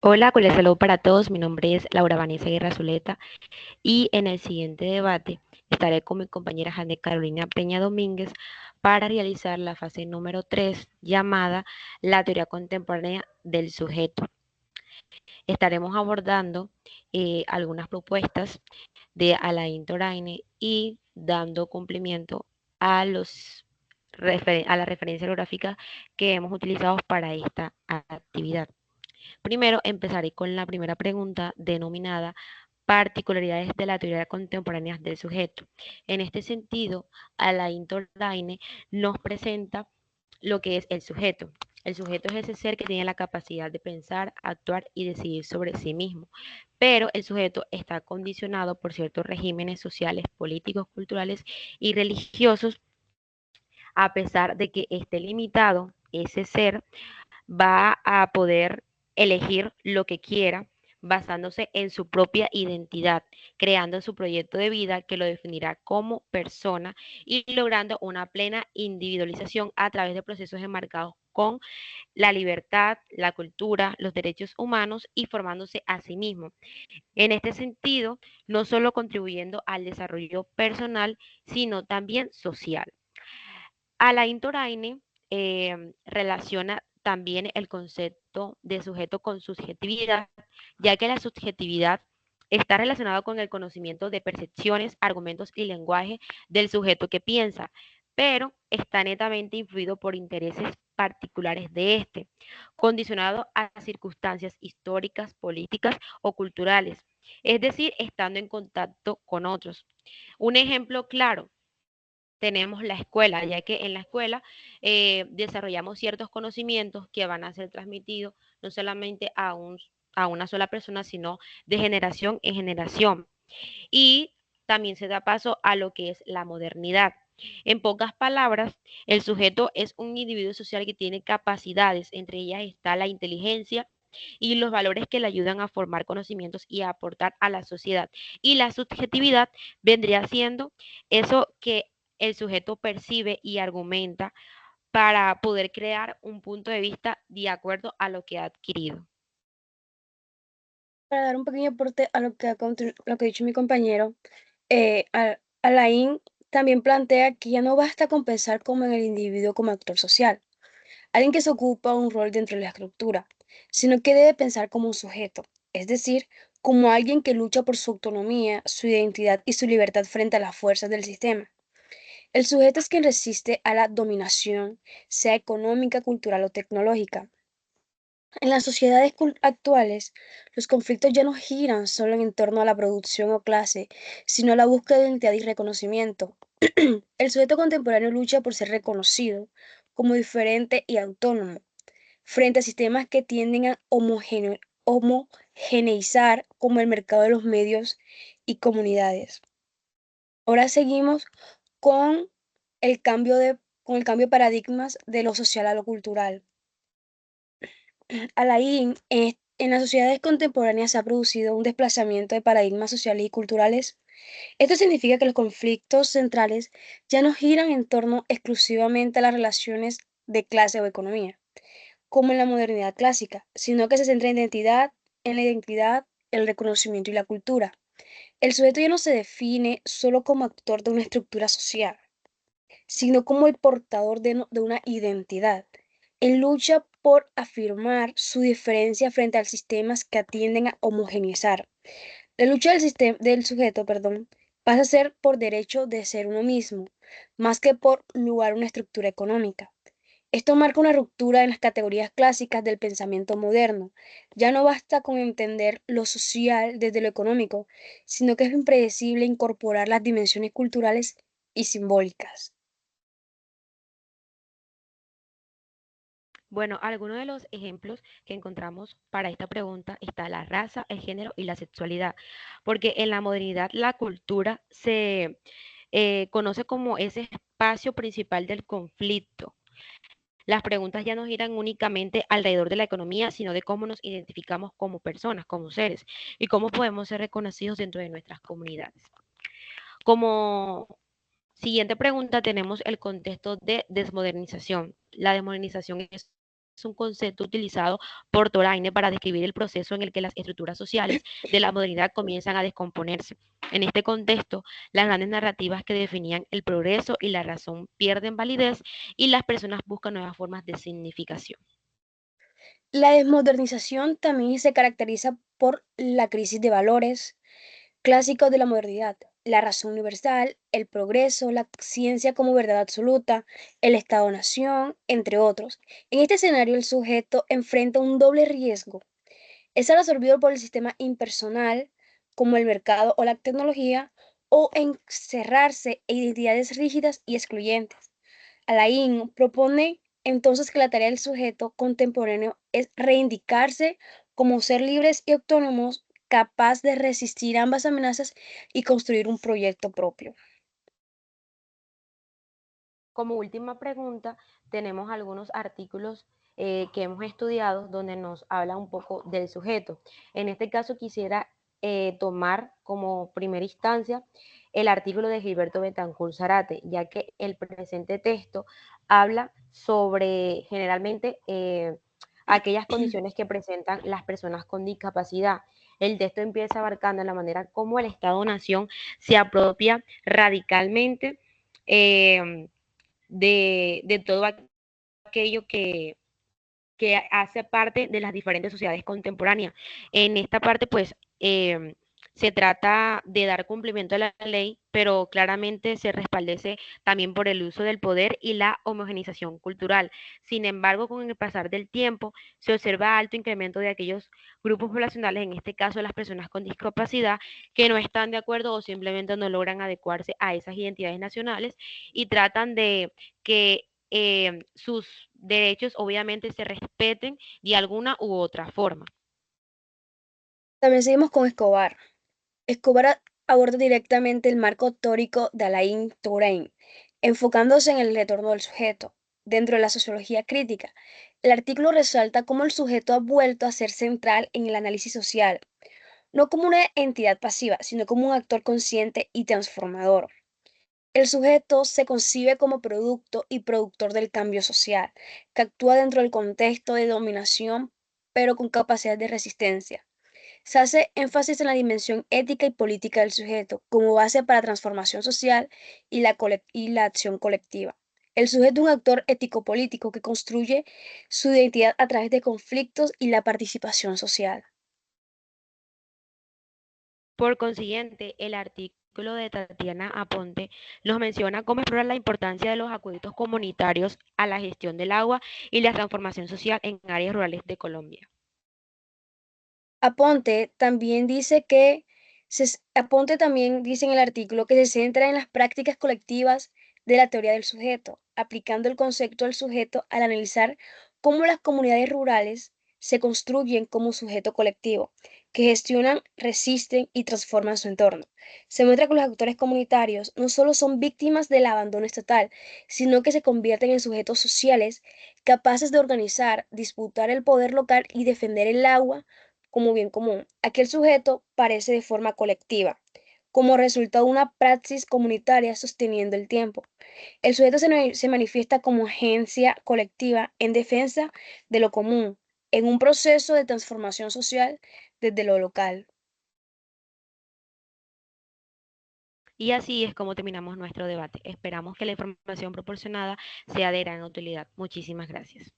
Hola, cordial saludo para todos. Mi nombre es Laura Vanessa Guerra Zuleta y en el siguiente debate estaré con mi compañera Jane Carolina Peña Domínguez para realizar la fase número 3 llamada la teoría contemporánea del sujeto. Estaremos abordando algunas propuestas de Alain Toraine y dando cumplimiento a a la referencia bibliográfica que hemos utilizado para esta actividad. Primero empezaré con la primera pregunta denominada particularidades de la teoría contemporánea del sujeto. En este sentido, Alain Touraine nos presenta lo que es el sujeto. El sujeto es ese ser que tiene la capacidad de pensar, actuar y decidir sobre sí mismo, pero el sujeto está condicionado por ciertos regímenes sociales, políticos, culturales y religiosos. A pesar de que esté limitado, ese ser va a poder elegir lo que quiera basándose en su propia identidad, creando su proyecto de vida que lo definirá como persona y logrando una plena individualización a través de procesos enmarcados con la libertad, la cultura, los derechos humanos y formándose a sí mismo. En este sentido, no solo contribuyendo al desarrollo personal, sino también social. Alain Toraine relaciona también el concepto de sujeto con subjetividad, ya que la subjetividad está relacionada con el conocimiento de percepciones, argumentos y lenguaje del sujeto que piensa, pero está netamente influido por intereses particulares de este, condicionado a circunstancias históricas, políticas o culturales, es decir, estando en contacto con otros. Un ejemplo claro, tenemos la escuela, ya que en la escuela desarrollamos ciertos conocimientos que van a ser transmitidos no solamente a una sola persona, sino de generación en generación. Y también se da paso a lo que es la modernidad. En pocas palabras, el sujeto es un individuo social que tiene capacidades, entre ellas está la inteligencia y los valores que le ayudan a formar conocimientos y a aportar a la sociedad. Y la subjetividad vendría siendo eso que el sujeto percibe y argumenta para poder crear un punto de vista de acuerdo a lo que ha adquirido. Para dar un pequeño aporte a lo que ha dicho mi compañero, Alain también plantea que ya no basta con pensar como en el individuo como actor social, alguien que se ocupa un rol dentro de la estructura, sino que debe pensar como un sujeto, es decir, como alguien que lucha por su autonomía, su identidad y su libertad frente a las fuerzas del sistema. El sujeto es quien resiste a la dominación, sea económica, cultural o tecnológica. En las sociedades actuales, los conflictos ya no giran solo en torno a la producción o clase, sino a la búsqueda de identidad y reconocimiento. El sujeto contemporáneo lucha por ser reconocido como diferente y autónomo frente a sistemas que tienden a homogeneizar como el mercado de los medios y comunidades. Ahora seguimos con con el cambio de paradigmas de lo social a lo cultural. Alain, en las sociedades contemporáneas se ha producido un desplazamiento de paradigmas sociales y culturales. Esto significa que los conflictos centrales ya no giran en torno exclusivamente a las relaciones de clase o economía, como en la modernidad clásica, sino que se centra en la identidad, el reconocimiento y la cultura. El sujeto ya no se define solo como actor de una estructura social, sino como el portador de una identidad. Él lucha por afirmar su diferencia frente a sistemas que atienden a homogeneizar. La lucha del sujeto, perdón, pasa a ser por derecho de ser uno mismo, más que por lugar a una estructura económica. Esto marca una ruptura en las categorías clásicas del pensamiento moderno. Ya no basta con entender lo social desde lo económico, sino que es impredecible incorporar las dimensiones culturales y simbólicas. Bueno, algunos de los ejemplos que encontramos para esta pregunta está la raza, el género y la sexualidad, porque en la modernidad la cultura se conoce como ese espacio principal del conflicto. Las preguntas ya no giran únicamente alrededor de la economía, sino de cómo nos identificamos como personas, como seres, y cómo podemos ser reconocidos dentro de nuestras comunidades. Como siguiente pregunta tenemos el contexto de desmodernización. La desmodernización es un concepto utilizado por Toraine para describir el proceso en el que las estructuras sociales de la modernidad comienzan a descomponerse. En este contexto, las grandes narrativas que definían el progreso y la razón pierden validez y las personas buscan nuevas formas de significación. La desmodernización también se caracteriza por la crisis de valores clásicos de la modernidad, la razón universal, el progreso, la ciencia como verdad absoluta, el Estado-nación, entre otros. En este escenario, el sujeto enfrenta un doble riesgo. Es ser absorbido por el sistema impersonal, como el mercado o la tecnología, o encerrarse en identidades rígidas y excluyentes. Alain propone entonces que la tarea del sujeto contemporáneo es reivindicarse como ser libres y autónomos, capaz de resistir ambas amenazas y construir un proyecto propio. Como última pregunta, tenemos algunos artículos que hemos estudiado donde nos habla un poco del sujeto. En este caso quisiera tomar como primera instancia el artículo de Gilberto Betancourt Zarate, ya que el presente texto habla sobre generalmente aquellas condiciones que presentan las personas con discapacidad. El texto empieza abarcando la manera como el Estado-Nación se apropia radicalmente de todo aquello que hace parte de las diferentes sociedades contemporáneas. En esta parte, pues, se trata de dar cumplimiento a la ley, pero claramente se respaldece también por el uso del poder y la homogeneización cultural. Sin embargo, con el pasar del tiempo, se observa alto incremento de aquellos grupos poblacionales, en este caso las personas con discapacidad, que no están de acuerdo o simplemente no logran adecuarse a esas identidades nacionales y tratan de que sus derechos obviamente se respeten de alguna u otra forma. También seguimos con Escobar. Aborda directamente el marco teórico de Alain Touraine, enfocándose en el retorno del sujeto. Dentro de la sociología crítica, el artículo resalta cómo el sujeto ha vuelto a ser central en el análisis social, no como una entidad pasiva, sino como un actor consciente y transformador. El sujeto se concibe como producto y productor del cambio social, que actúa dentro del contexto de dominación, pero con capacidad de resistencia. Se hace énfasis en la dimensión ética y política del sujeto como base para transformación social y la acción colectiva. El sujeto es un actor ético-político que construye su identidad a través de conflictos y la participación social. Por consiguiente, el artículo de Tatiana Aponte nos menciona cómo explorar la importancia de los acueductos comunitarios a la gestión del agua y la transformación social en áreas rurales de Colombia. Aponte también dice en el artículo que se centra en las prácticas colectivas de la teoría del sujeto, aplicando el concepto del sujeto al analizar cómo las comunidades rurales se construyen como sujeto colectivo, que gestionan, resisten y transforman su entorno. Se muestra que los actores comunitarios no solo son víctimas del abandono estatal, sino que se convierten en sujetos sociales capaces de organizar, disputar el poder local y defender el agua como bien común. Aquel sujeto parece de forma colectiva, como resultado de una praxis comunitaria sosteniendo el tiempo. El sujeto se manifiesta como agencia colectiva en defensa de lo común, en un proceso de transformación social desde lo local. Y así es como terminamos nuestro debate. Esperamos que la información proporcionada sea de gran utilidad. Muchísimas gracias.